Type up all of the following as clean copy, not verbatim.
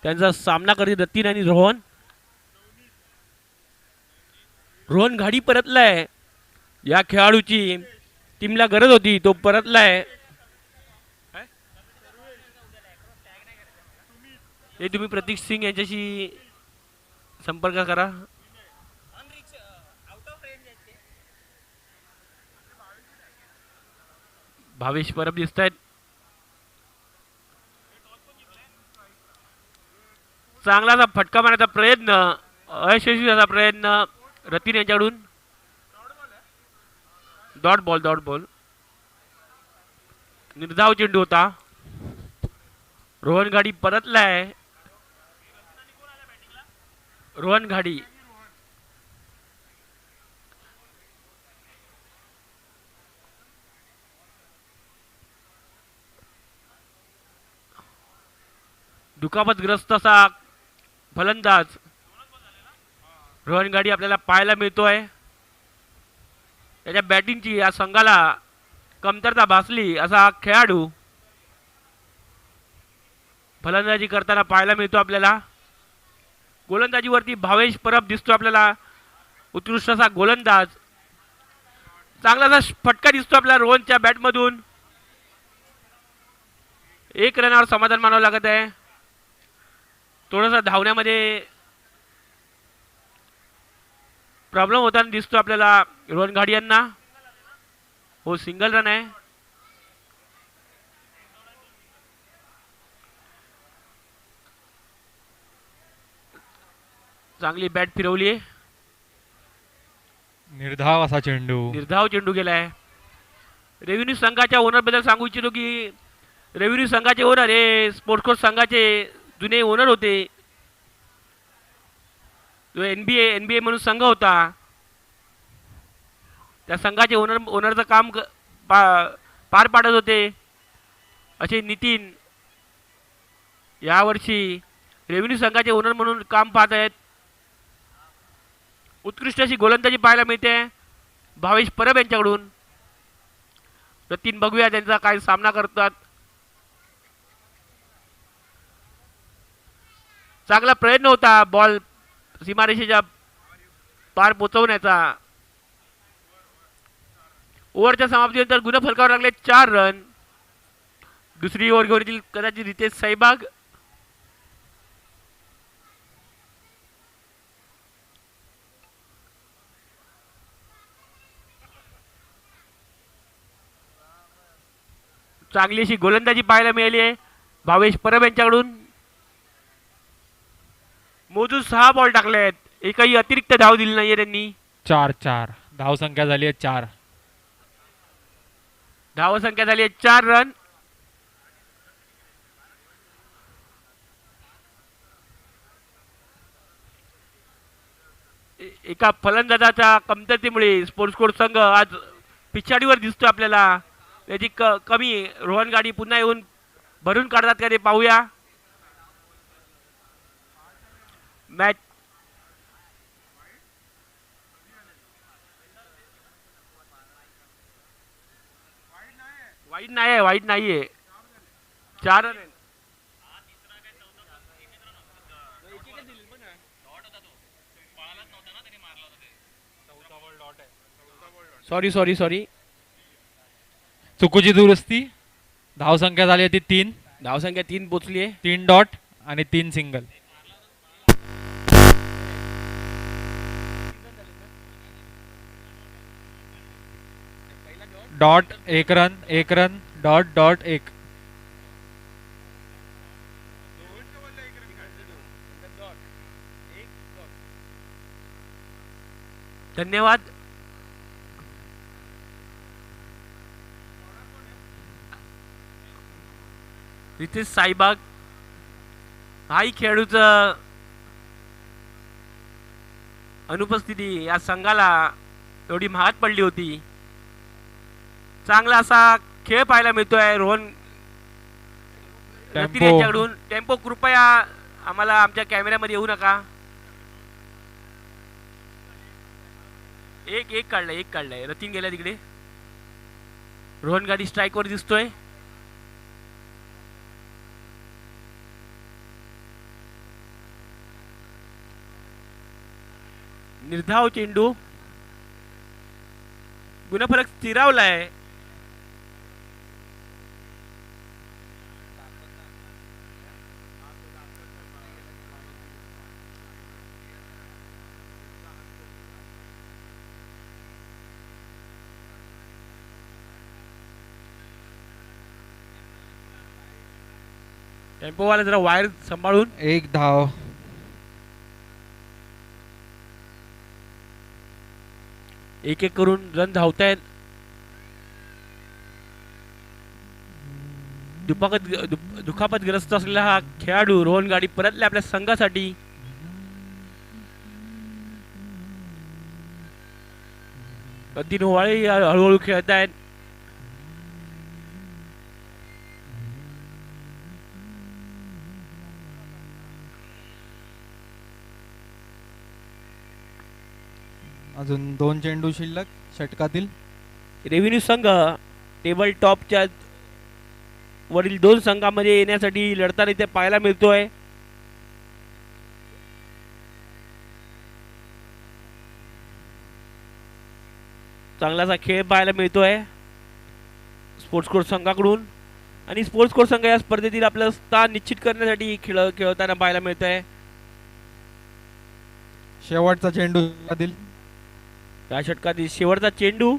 त्यांचा सामना करतील रतीन आणि रोहन. रोहन गाडी परतलाय. या खेळाडूची टीमला गरज होती, तो परतलाय. हे तुम्ही प्रतीक सिंग यांच्याशी संपर्क करा. भावेश परब दिसत आहेत. चांगलासा फटका मारण्याचा प्रयत्न, अयशस्वी झाला प्रयत्न रतीन यांच्याकडून. डॉट बॉल निर्धाव चेंडू होता. रोहन गाडी परतलाय. रोहन गाडी दुखापतग्रस्त असा फलंदाज रोहन गाडी आपल्याला पाहायला मिळतोय. त्याच्या बॅटिंगची या संघाला कमतरता भासली असा खेळाडू फलंदाजी करताना पाहायला मिळतो आपल्याला. गोलंदाजीवरती भावेश परब दिसतो आपल्याला, उत्कृष्ट असा गोलंदाज. चांगलासा फटका दिसतो आपल्याला रोहनच्या बॅटमधून. 1 रनावर समाधान मानावं लागत आहे. थोडासा धावण्यामध्ये प्रॉब्लेम होताना दिसतो आपल्याला रोहन गाडी यांना. हो, सिंगल रन आहे. चांगली बॅट फिरवली आहे. निर्धाव असा चेंडू. निर्धाव चेंडू गेलाय. रेव्हेन्यू संघाच्या ओनर बद्दल सांगू इच्छितो की रेव्हेन्यू संघाचे ओनर हे स्पोर्ट्स कोर्स संघाचे जुने ओनर होते. जो एनबीए म्हणून संघ होता, त्या संघाचे ओनरचं काम पार पाडत होते असे नितीन यावर्षी रेव्हेन्यू संघाचे ओनर म्हणून काम पाहत आहेत. उत्कृष्ट अशी गोलंदाजी पाहायला मिळते भावेश परब यांच्याकडून. रतीन बघूया त्यांचा काय सामना करतात. चांगला प्रयत्न होता बॉल सीमारेषेच्या पार पोचवण्याचा. ओव्हरच्या समाप्तीनंतर गुणफलकावर लागले 4 रन. दुसरी ओव्हर घेऊन येतील कदाचित रितेश सहवाग. चांगली अशी गोलंदाजी पाहायला मिळाली आहे भावेश परब यांच्याकडून. मोजून 6 बॉल टाकले आहेत. एकही अतिरिक्त धाव दिली नाहीये त्यांनी. 4 धाव संख्या झाली आहे 4. धाव संख्या झाली आहे 4 रन. एका फलंदाजाच्या कमतरतेमुळे स्पोर्ट्स कोर्स संघ आज पिछाडीवर दिसतो आपल्याला. त्याची कमी रोहन गाडी पुन्हा येऊन भरून काढतात का ते पाहूया. मॅच वाईट नाहीये. 4 रन. सॉरी चुकीची दुरुस्ती. धाव संख्या झाली आहे 3. धाव संख्या 3 पोचली आहे. 3 डॉट आणि 3 single. Dot 1 run, 1 run, dot dot 1. धन्यवाद. रितेश सहवाग हाही खेळाडूचं अनुपस्थिती या संघाला एवढी महाग पडली होती. चांगला असा खेळ पाहायला मिळतोय रोहन रतीन यांच्याकडून. टेम्पो कृपया आम्हाला आमच्या कॅमेऱ्यामध्ये येऊ नका. एक काढलाय. रतीन गेला तिकडे. रोहन गाडी स्ट्राईकवर दिसतोय. निर्धाव चेंडू. गुणफलक स्थिरावलाय. टेम्पोवाला जरा वायर सांभाळून. 1 धाव. एक एक करून रन धावतायत. दुखापतग्रस्त असलेला हा खेळाडू रोहन गाडी परतले आपल्या संघासाठी. तीन ओवाळे हळूहळू खेळत आहेत. अजून 2 चेंडू शिल्लक षटकातील. रेव्हेन्यू संघ टेबल टॉपच्या वरील 2 संघामध्ये येण्यासाठी लढताना इथे पाहायला मिळतोय. चांगलासा खेळ पाहायला मिळतोय स्पोर्ट्स कोर्स संघाकडून. आणि स्पोर्ट्स कोर्स संघ या स्पर्धेतील आपलं स्थान निश्चित करण्यासाठी खेळताना पाहायला मिळत आहे. शेवटचा चेंडू या षटकातील शेवटचा चेंडू.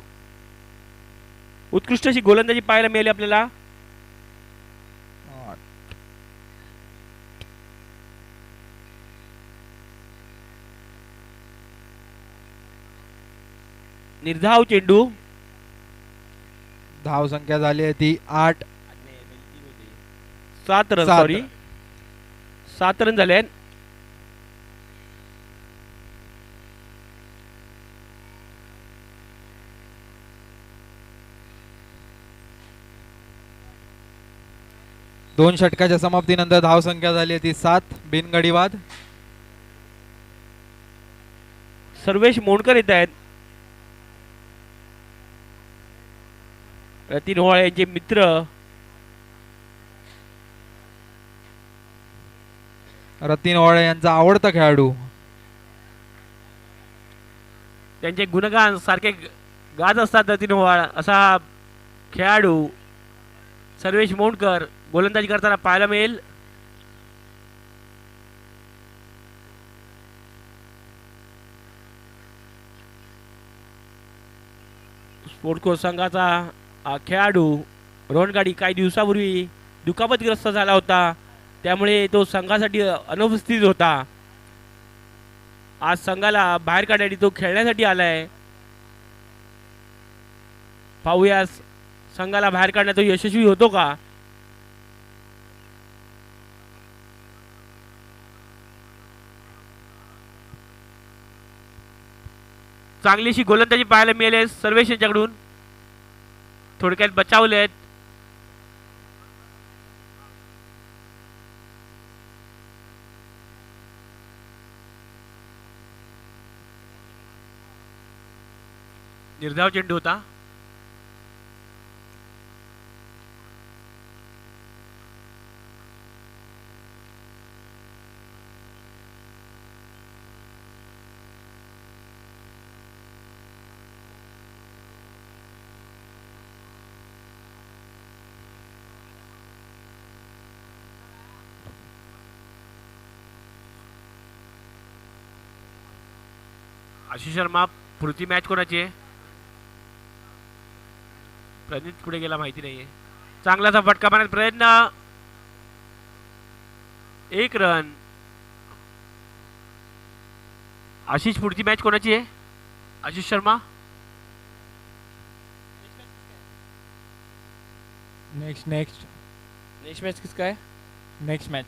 उत्कृष्ट अशी गोलंदाजी पाहायला मिळाली आपल्याला. निर्धाव चेंडू. धाव संख्या झाली आहे ती 8. 7 रन. सॉरी 7 रन झाले आहेत. दोन षटकाच्या समाप्तीनंतर धाव संख्या झाली आहे ती 7. बिनगडी बाद. सर्वेश मोंडकर येत आहेत. रतीन ओवाळे यांचे मित्र. रतीन ओवाळे यांचा आवडता खेळाडू. त्यांचे गुणगान सारखे गात असतात रतीन ओवाळ असा खेळाडू सर्वेश मोंडकर गोलंदाजी करताना पाहायला मिळेल. स्पोर्ट्स कोर्स संघाचा खेळाडू रोहन गाडी काही दिवसापूर्वी दुखापतग्रस्त झाला होता, त्यामुळे तो संघासाठी अनुपस्थित होता. आज संघाला बाहेर काढण्यासाठी तो खेळण्यासाठी आलाय. पाहूया संघाला बाहेर काढण्यात तो यशस्वी होतो का. चांगलीशी गोलंदाजी पाहायला मिळाली सर्वेश यांच्याकडून. थोडक्यात बचावलेत. निर्धाव चेंडू होता. आशिष शर्मा पुढची मॅच कोणाची आहे. प्रणित कुठे गेला माहिती नाहीये. चांगलाचा फटका मारण्याचा प्रयत्न. 1 रन. आशिष पुढची मॅच कोणाची आहे. आशिष शर्मा. नेक्स्ट मॅच किसका है. Next match.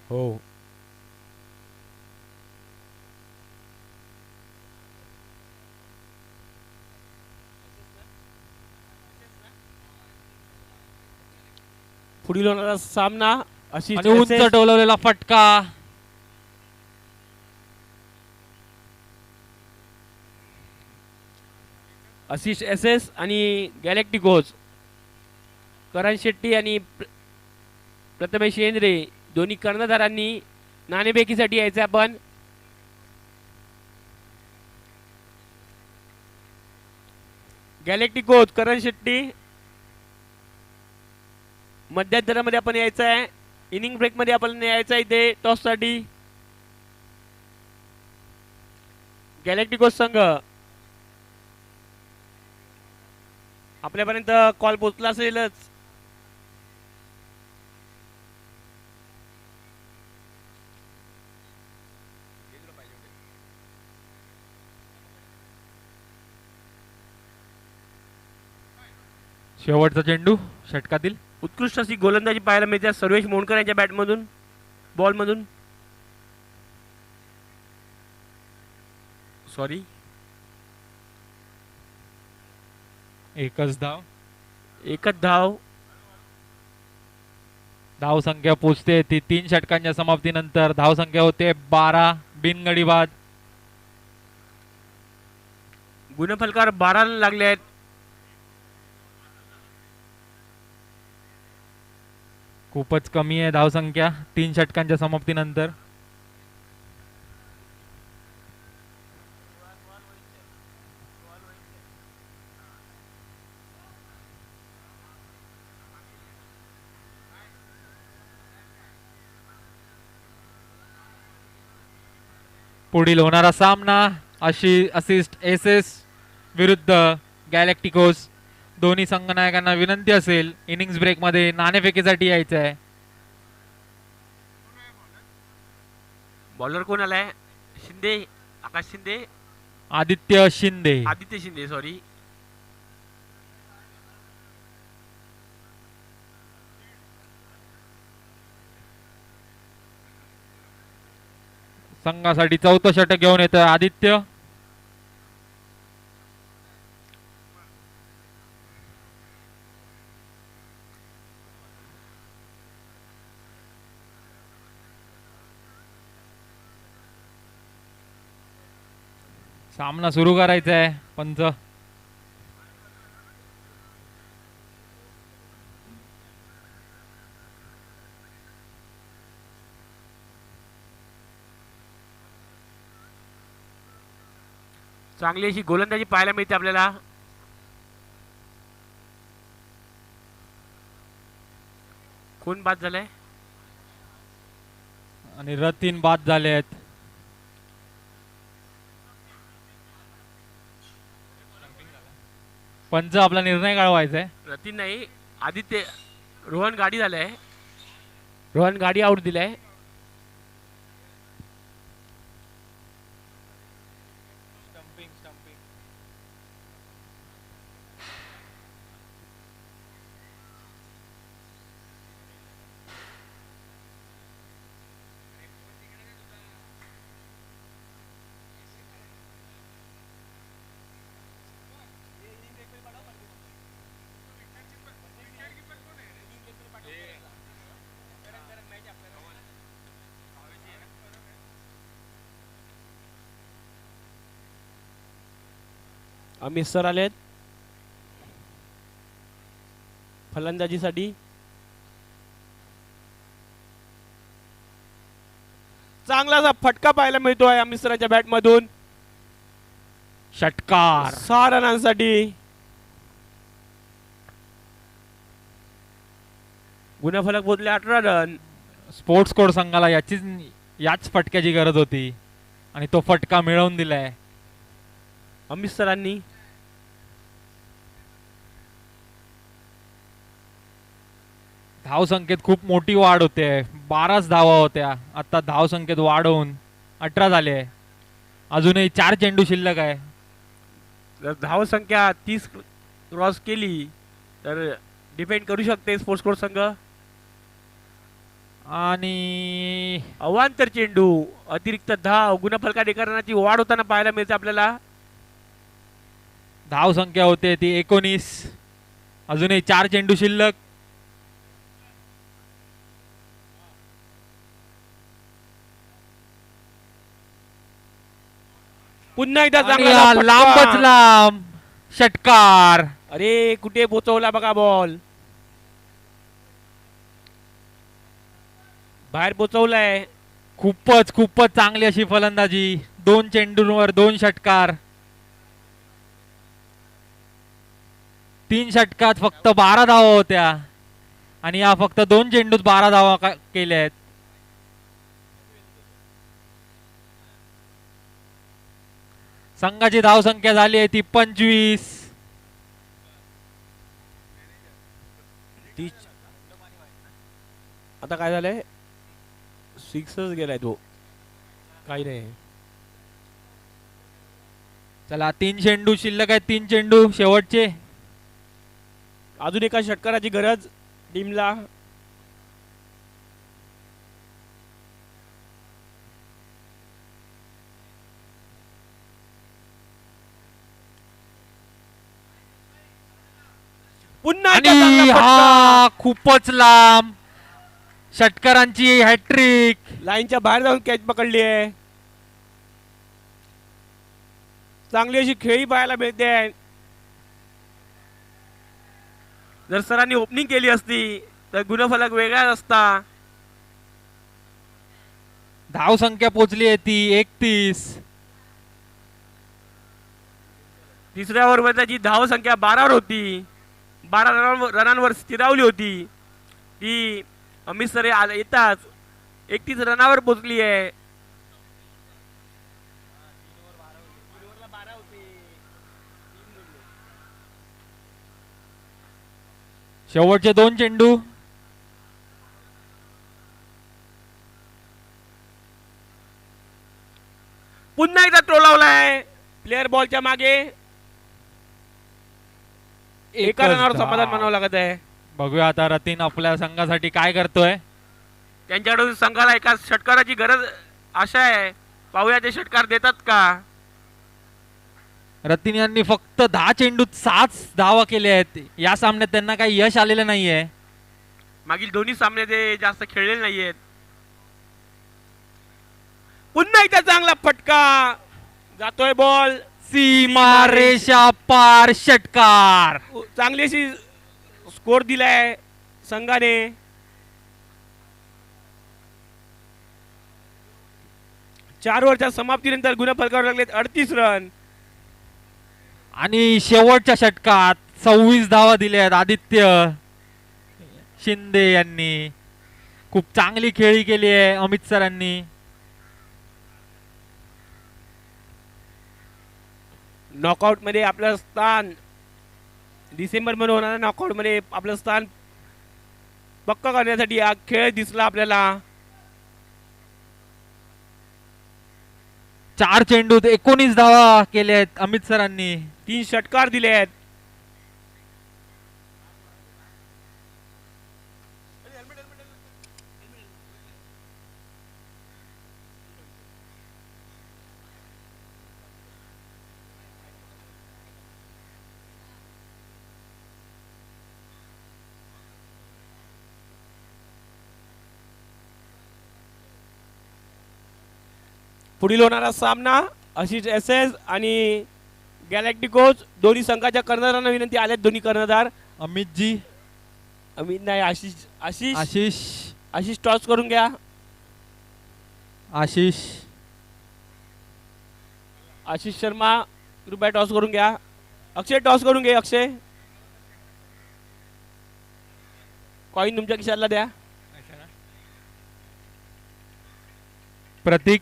हो पुढील होणारा सामना अशी आणि उंच टोलवलेला फटका. आशिष एस एस आणि गॅलेक्टिकोज करण शेट्टी आणि प्रथमेश शेंद्रे दोन्ही कर्णधारांनी नाणेफेकीसाठी यायचं आपण. गॅलेक्टिकोज करण शेट्टी मध्यंतरामध्ये आपण यायचं आहे. इनिंग ब्रेक मध्ये आपण यायचं आहे इथे टॉस साठी. गॅलेक्टिकोज संघ आपल्यापर्यंत कॉल पोहोचला असेलच. शेवटचा चेंडू षटकातील. उत्कृष्ट अशी गोलंदाजी पाहायला मिळते सर्वेश मोहनकर यांच्या बॅटमधून बॉलमधून. सॉरी, एकच धाव. एकच धाव. धाव संख्या पोचते ती 3 षटकांच्या समाप्तीनंतर. धाव संख्या होते 12. बिनगडी बाद. गुणफलकार 12 लागले आहेत. खूपच कमी आहे धाव संख्या 3 षटकांच्या समाप्तीनंतर. पुढील होणारा सामना असिस्ट एस एस विरुद्ध गॅलेक्टिकोस. दोन्ही संघनायकांना विनंती असेल इनिंग्स ब्रेक मध्ये नाणेफेकीसाठी यायचं आहे. बॉलर कोण आलाय? शिंदे, आकाश शिंदे, आदित्य शिंदे. आदित्य शिंदे सॉरी. संघासाठी 4थं षटक घेऊन येतं आदित्य. सामना सुरू करायचा आहे. पंच चांगली अशी गोलंदाजी पाहायला मिळते आपल्याला. कोण बाद झालाय? आणि रतीन बाद झाले आहेत. पंच आपला निर्णय कळवायचा आहे. रतीन नाही, आदित्य. रोहन गाडी झालाय. रोहन गाडी आउट दिलाय. अमित सर आलेत फलंदाजीसाठी. चांगलासा फटका पाहायला मिळतोय अमित सरांच्या बॅट मधून. षटकार 6 रनांसाठी. गुणफलक पोहोचले 18 रन. स्पोर्ट्स कोड संघाला याच फटक्याची गरज होती आणि तो फटका मिळवून दिलाय अमित सरांनी. धाव संख्येत खूप मोठी वाढ होते. 12च धावा होत्या. आता धाव संख्येत वाढ होऊन 18 झाले आहे. अजूनही 4 चेंडू शिल्लक आहे. जर धाव संख्या 30 क्रॉस केली तर डिफेंड करू शकते स्पोर्ट्स कोड संघ. आणि अवांतर चेंडू, अतिरिक्त धाव, गुणफलकाधिकरणाची वाढ होताना पाहायला मिळते आपल्याला. धाव संख्या होते ती 19. अजूनही 4 चेंडू शिल्लक. पुन्हा एकदा आणि चांगला हा फटका. लांबच लांब षटकार. अरे कुठे पोचवला बघा बॉल, बाहेर पोचवलाय. खूपच खूपच चांगली अशी फलंदाजी. 2 चेंडूंवर 2 षटकार. 3 षटकात फक्त 12 धावा होत्या आणि या फक्त 2 चेंडूत 12 धावा केल्या आहेत. संघाची धावसंख्या झाली आहे ती 25. आता काय झालंय, सिक्सच गेलाय तो, काही नाही. चला 3 चेंडू शिल्लक आहेत. 3 चेंडू शेवटचे. अजून एका षटकाराची गरज टीमला. पुन्हा एकदा आणि चांगला फटका. हा खूपच लांब षटकारांची हॅट्रिक. लाईनच्या बाहेर जाऊन कॅच पकडली आहे. चांगली अशी खेळी पाहायला मिळते. जर सरांनी ओपनिंग केली असती तर गुणफलक वेगळा असता. धावसंख्या पोहोचली आहे ती 31. तिसऱ्या ओव्हरमध्ये त्याची धाव संख्या 12 होती. 12 रनांवर स्थिरावली होती. ती अमित सर येताच 31 रनावर पोहोचली आहे. शेवटचे 2 चेंडू. पुन्हा एकदा टोलावलाय प्लेअर बॉलच्या मागे. एका एकच रनावर धाव. समाधान मानावं लागत आहे. बघूया आता रतीन आपल्या संघासाठी काय करतोय. त्यांच्याकडून संघाला एका षटकाराची गरज आशा आहे. पाहूया ते षटकार देतात का. रतीन यांनी फक्त 10 चेंडूत 7 धावा केल्या आहेत. या सामन्यात त्यांना काही यश आलेलं नाहीये. मागील दोन्ही सामने ते जास्त खेळलेले नाहीयेत. पुन्हा एकदा चांगला फटका जातोय बॉल. सीमा रेषा पार षटकार. चांगली अशी स्कोर दिलाय संघाने. चार ओव्हरच्या समाप्तीनंतर गुणफलकावर लागलेत 38 रन. आणि शेवटच्या षटकात 26 धावा दिल्या आहेत आदित्य शिंदे यांनी. खूप चांगली खेळी केली आहे अमित सरांनी. नॉकआउट मध्ये आपलं स्थान, डिसेंबर मध्ये होणाऱ्या नॉकआउट मध्ये आपलं स्थान पक्का करण्यासाठी हा खेळ दिसला आपल्याला. 4 चेंडूत 19 धावा केल्या आहेत अमित सरांनी. 3 षटकार दिले आहेत. पुढील होणारा सामना आशिष एस एस आणि गॅलेक्टिकोज दोन्ही संघाच्या कर्णधारांना विनंती आल्यात. दोन्ही कर्णधार अमितजी. अमित नाही, आशिष आशिष आशिष. आशिष टॉस करून घ्या. आशिष. आशिष शर्मा कृपया टॉस करून घ्या. अक्षय टॉस करून घे. अक्षय कॉइन तुमच्या खिशाला द्या. प्रतीक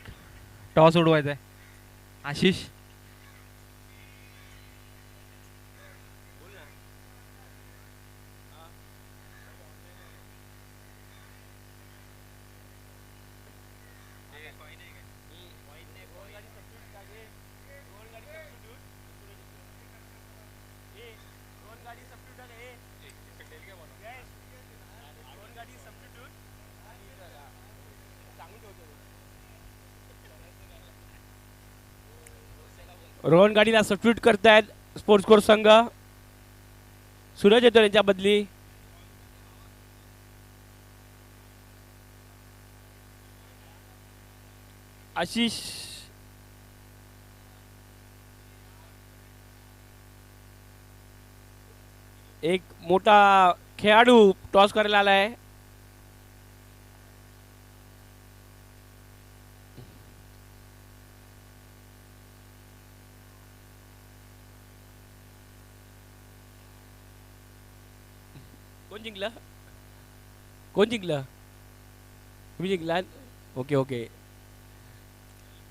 टॉस उडवायचा आहे. आशिष. रोहन गाडीला सबस्टिट्यूट करतायत स्पोर्ट्स कोर्स संघ. सूरज येतो यांच्या बदली. आशिष एक मोठा खेळाडू टॉस करायला आलाय. कोण जिंकलं? कोण जिंकलं? तुम्ही जिंकला. Okay okay.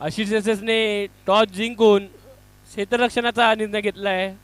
आशिष एसएसने टॉस जिंकून क्षेत्ररक्षणाचा निर्णय घेतलाय.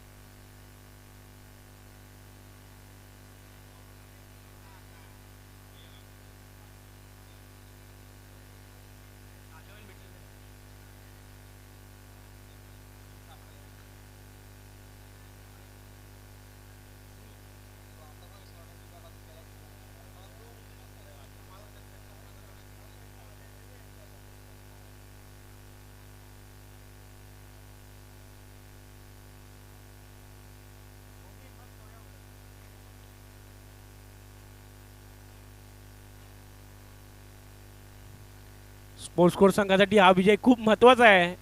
स्पोर्ट्स कोर्स संघासाठी हा विजय खूप महत्वाचा आहे.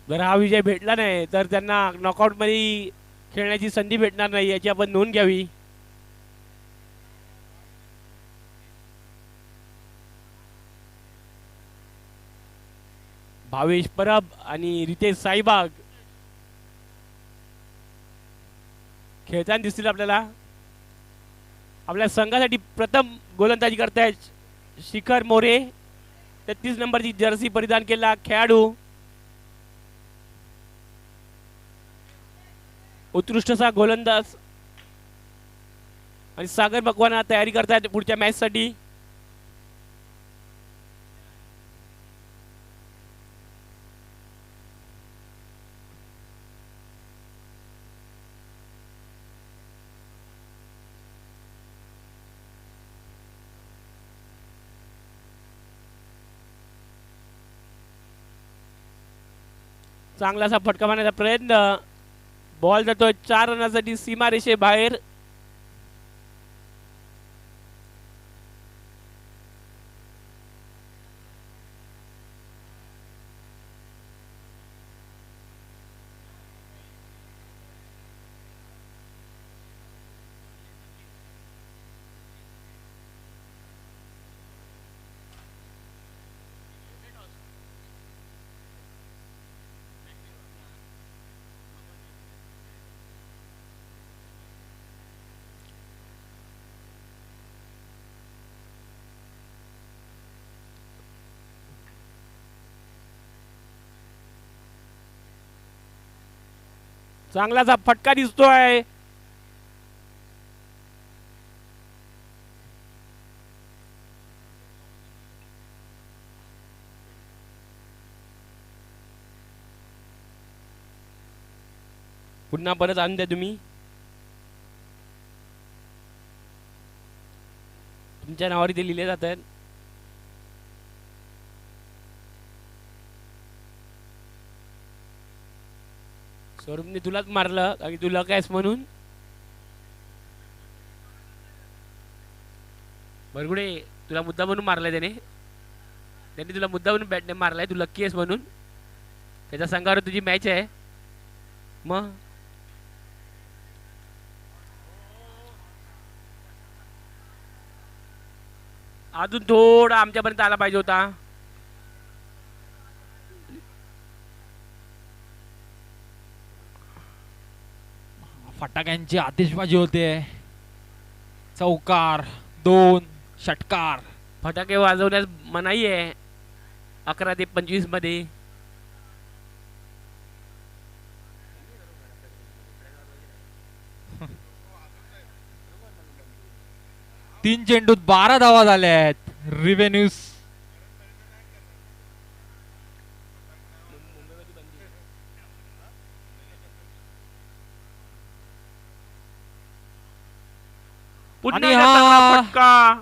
जर हा विजय भेटला नाही तर त्यांना नॉकआउट मध्ये खेळण्याची संधी भेटणार नाही, याची आपण नोंद घ्यावी. भावेश परब आणि रितेश साईबाग खेळताना दिसतील आपल्याला. आपल्या संघासाठी प्रथम गोलंदाजी करतायत शिखर मोरे, 33 नंबरची जर्सी परिधान केला खेळाडू. उत्कृष्टसा गोलंदाज. आणि सागर भगवान तयारी करतायत पुढच्या मॅच साठी. चांगलासा फटका मारण्याचा प्रयत्न. बॉल जातोय 4 रनासाठी सीमारेषे बाहेर. चांगलासा फटका दिसतोय. पुन्हा परत आणून द्या तुम्ही. तुमच्या नावावर इथे लिहिले जातात. स्वरूपने तुलाच मारलं कारण तुला कायस म्हणून. बरगुडे तुला मुद्दा म्हणून मारलाय त्यांनी तुला मुद्दा म्हणून बॅटने मारलाय. तू लक्की आहेस म्हणून. त्याच्या संघावर तुझी मॅच आहे. मग अजून थोडा आमच्यापर्यंत आला पाहिजे होता. फटाक्यांची आतिषबाजी होते. चौकार, 2 षटकार. फटाके वाजवण्यास मनाई आहे 11 ते 25 मध्ये. तीन चेंडूत 12 धावा झाल्या आहेत. रिव्हेन्यूज पुन्हा आणि एकदा हा- चांगला फटका.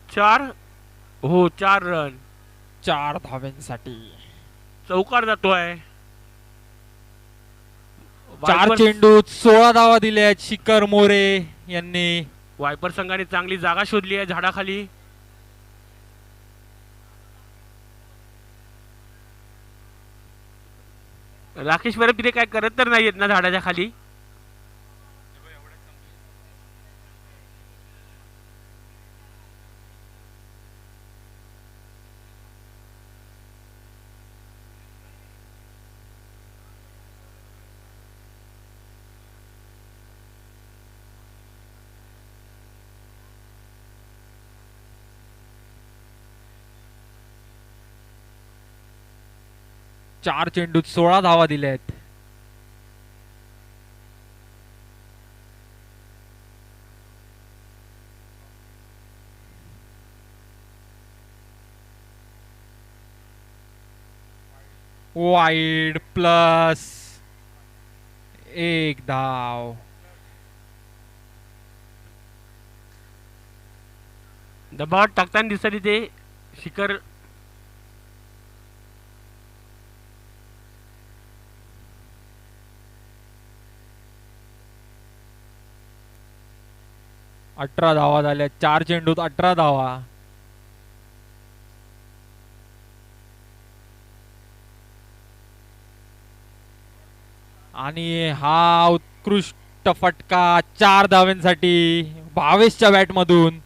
4 रन. 4 धाव्यांसाठी. चौकार जातोय. 4 चेंडूत 16 धावा दिल्या आहेत शिखर मोरे यांनी. वायपर संघाने चांगली जागा शोधली आहे झाडाखाली. राकेश परब तिथे काय करत तर नाहीयेत ना झाडाच्या खाली. चार चेंडूत 16 धावा दिल्या आहेत. वाईड प्लस 1 धाव. दबावात टाकताना दिसत तिथे शिखर. अठरा धावा झाल्या. चार चेंडूत 18 धावा. आणि हा उत्कृष्ट फटका 4 धाव्यांसाठी भावेशच्या बॅट मधून.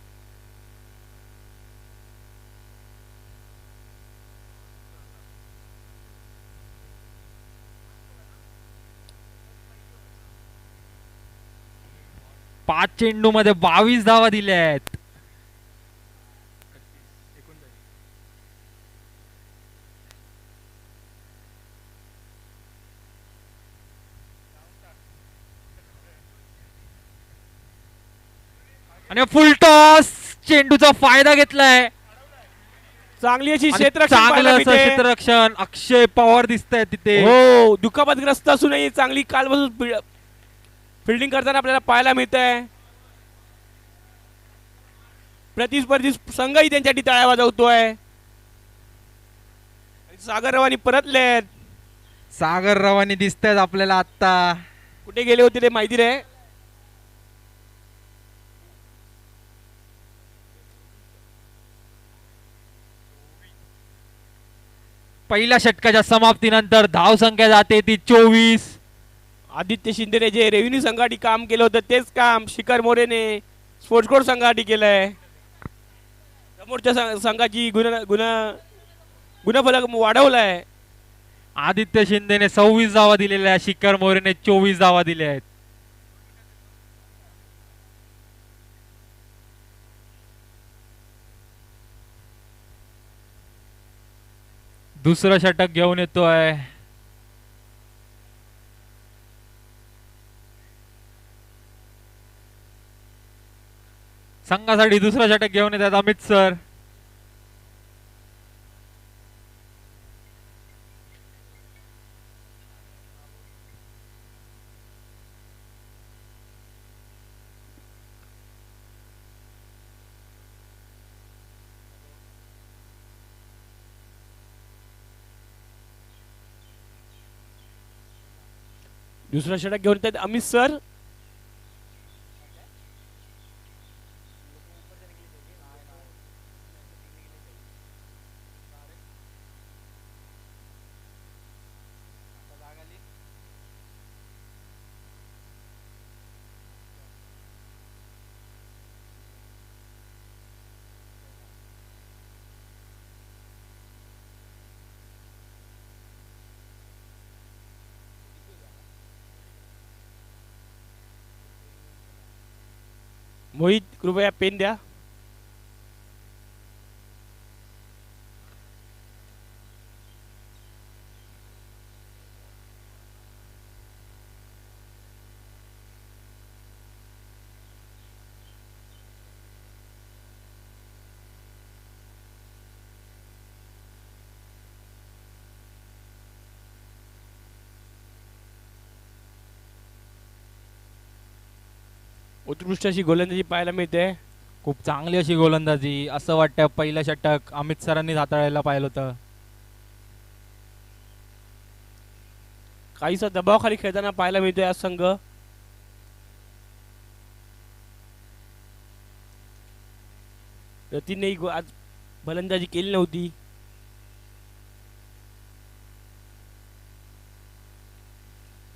पाच चेंडू मध्ये 22 धावा दिल्या आहेत. आणि फुल टॉस चेंडूचा फायदा घेतलाय. चांगली अशी आणि क्षेत्ररक्षण चांगलं पाहायला असं मिळते. क्षेत्ररक्षण अक्षय पवार दिसतंय तिथे. हो, दुखापतग्रस्त असूनही चांगली कालपासून फिल्डिंग करताना आपल्याला पाहायला मिळत आहे. प्रतिस्पर्धी संघही त्यांच्यासाठी टाळ्या वाजवतोय. सागर रवानी परतलेत. सागर रवानी दिसतायत आपल्याला आता. कुठे गेले होते ते माहिती नाही. पहिल्या षटकाच्या समाप्तीनंतर धाव संख्या जाते ती 24. आदित्य शिंदेने जे रेव्हेन्यू संघासाठी काम केलं होतं तेच काम शिखर मोरेने स्पोर्ट्स कोड संघासाठी केलंय. समोरच्या संघाची गुणफलक वाढवलाय. आदित्य शिंदेने 26 धावा दिलेल्या आहेत. शिखर मोरेने 24 धावा दिल्या आहेत. दुसरं षटक घेऊन येतोय. संघासाठी दुसरं षटक घेऊन येतात अमित सर. दुसरा षटक घेऊन येतात अमित सर. मोहित कृपया पेन द्या. उत्कृष्ट अशी गोलंदाजी पाहायला मिळते. खूप चांगली अशी गोलंदाजी. असं वाटतं पहिलं षटक अमित सरांनी हाताळायला पाहिलं होतं. काहीसा दबावाखाली खेळताना पाहायला मिळतोय आज संघ. रतीने आज फलंदाजी केली नव्हती.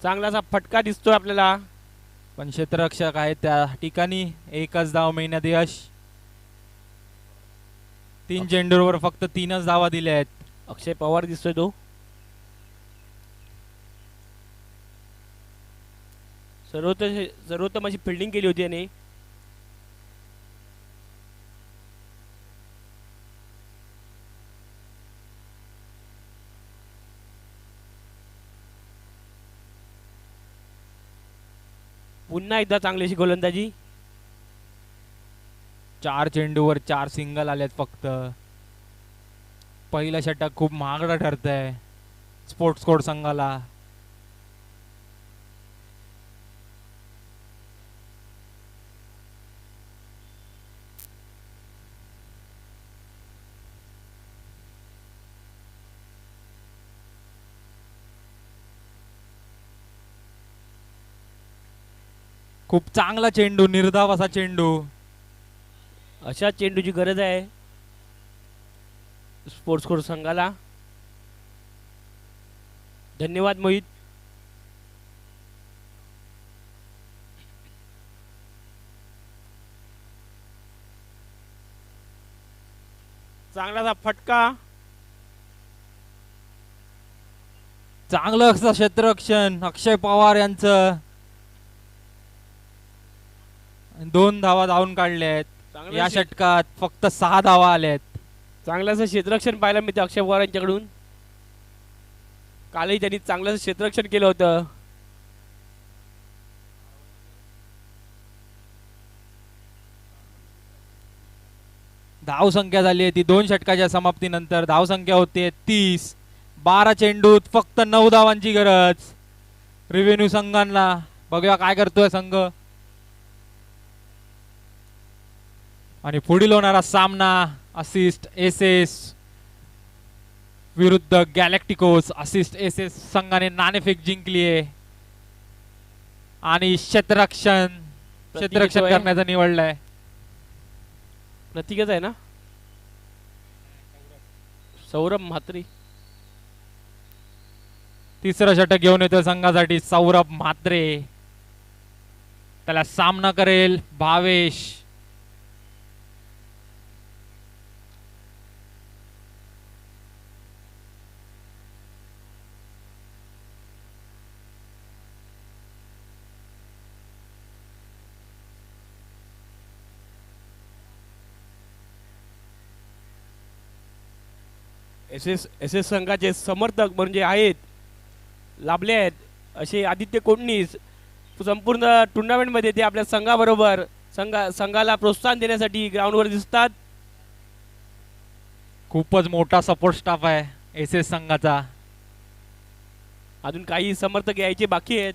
चांगलासा फटका दिसतोय आपल्याला. पण क्षेत्ररक्षक आहेत त्या ठिकाणी. एकच धाव मिळण्यात यश. 3 चेंडूवर फक्त 3च धावा दिल्या आहेत. अक्षय पवार दिसतोय तो. सर्वोत्तम अशी फिल्डिंग केली होती याने. पुन्हा एकदा चांगली अशी गोलंदाजी. 4 चेंडूवर 4 सिंगल आलेत फक्त. पहिला षटक खूप महागडा ठरतंय स्पोर्ट्स कोड संघाला. खूप चांगला चेंडू, निर्धाव असा चेंडू. अशा चेंडूची गरज आहे स्पोर्ट्स कोड संघाला. धन्यवाद मोहित. चांगलासा फटका. चांगलं असं क्षेत्ररक्षण अक्षय पवार यांचं. 2 धावा धावून काढल्या आहेत. या षटकात फक्त 6 धावा आल्या आहेत. चांगलंसं क्षेत्ररक्षण पाहायला मिळतं अक्षय पवार यांच्याकडून. कालही त्यांनी चांगलं क्षेत्ररक्षण केलं होतं. धाव संख्या झाली आहे ती 2 षटकाच्या समाप्तीनंतर. धाव संख्या होते 30. 12 चेंडूत फक्त 9 धावांची गरज रेव्हेन्यू संघांना. बघूया काय करतोय संघ. आणि पुढील होणारा सामना असिस्ट एसएस विरुद्ध गॅलेक्टिकोस. असिस्ट एसएस संघाने नाणेफेक जिंकली आहे आणि क्षेत्ररक्षण करण्याचा निवडलाय. प्रतीकच आहे ना, सौरभ म्हात्रे. तिसरं षटक घेऊन येतो संघासाठी सौरभ म्हात्रे. त्याला सामना करेल भावेश. एस एस संघाचे समर्थक म्हणजे आहेत, लाभले आहेत असे आदित्य कोडणीस. संपूर्ण टुर्नामेंटमध्ये ते आपल्या संघाबरोबर संघाला प्रोत्साहन देण्यासाठी ग्राउंडवर दिसतात. खूपच मोठा सपोर्ट स्टाफ आहे एस एस संघाचा. अजून काही समर्थक यायचे बाकी आहेत.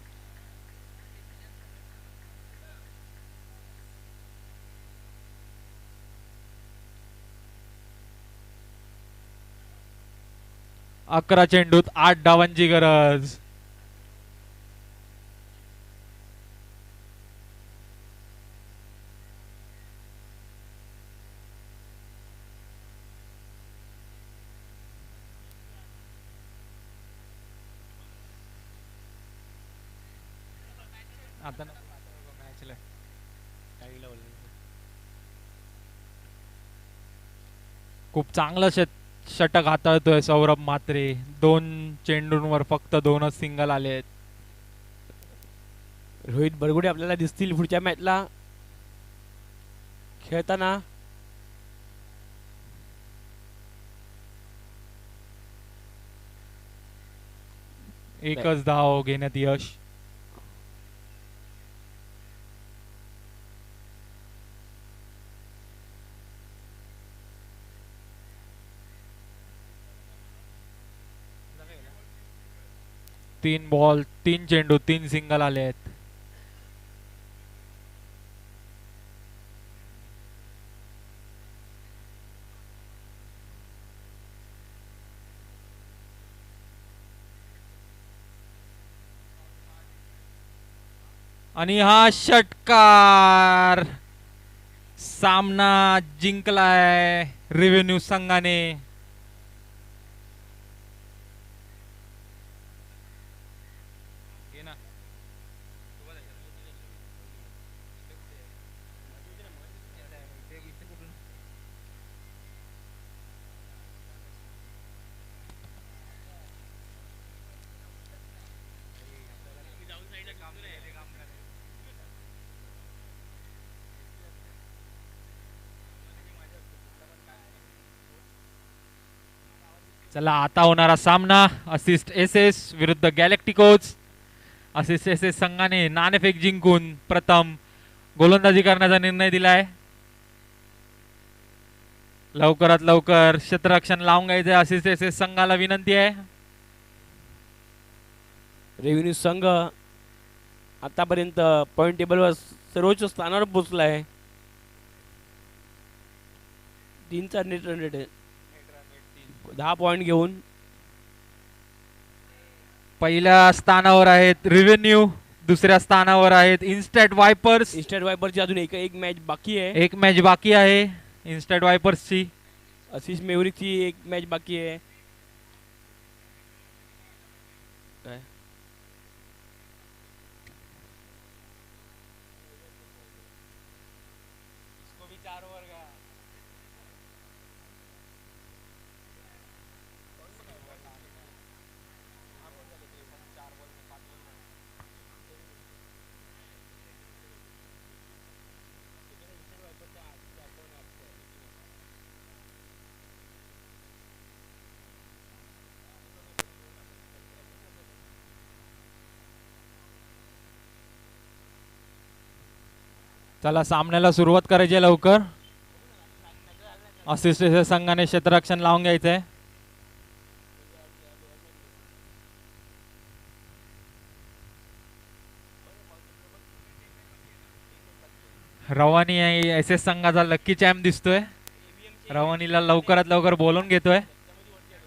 अकरा चेंडूत 8 धावांची गरज. आता खूप चांगलं षटक हाताळतोय सौरभ म्हात्रे. 2 चेंडूंवर फक्त 2च सिंगल आले आहेत. रोहित बरगुडे आपल्याला दिसतील पुढच्या मॅचला खेळताना. एकच धाव घेण्यात यश. तीन बॉल 3 चेंडू 3 सिंगल आले आहेत. आणि हा षटकार सामना जिंकलाय रेव्हेन्यू संघाने. चला आता होणारा सामना असिस्ट एस एस विरुद्ध गॅलेक्टिकोज. असिस्ट एस एस संघाने नाणेफेक जिंकून प्रथम गोलंदाजी करण्याचा निर्णय दिलाय. लवकरात लवकर क्षेत्ररक्षण लावून घ्यायचंय असिस्ट एस एस संघाला विनंती आहे. रेव्हेन्यू संघ आतापर्यंत पॉइंट टेबलवर सर्वोच्च स्थानावर पोहोचला आहे. 3चा नेट रन रेट आहे. 10 पॉइंट घेऊन पहिल्या स्थानावर आहेत रेव्हेन्यू, दुसऱ्या स्थानावर आहेत इन्स्टॅट वायपर्स. इन्स्टंट वायपरची अजून एक मॅच बाकी आहे. एक मॅच बाकी आहे इन्स्टॅट वायपर्सची. असिस मेवरिकची एक मॅच बाकी आहे. काय चला सामन्याला सुरुवात करायची आहे लवकर. असिस्ट एस एस संघाने क्षेत्ररक्षण लावून घ्यायचंय. रवानी एस एस संघाचा लक्की चॅम्प दिसतोय. रवानीला लवकरात लवकर बोलवून घेतोय.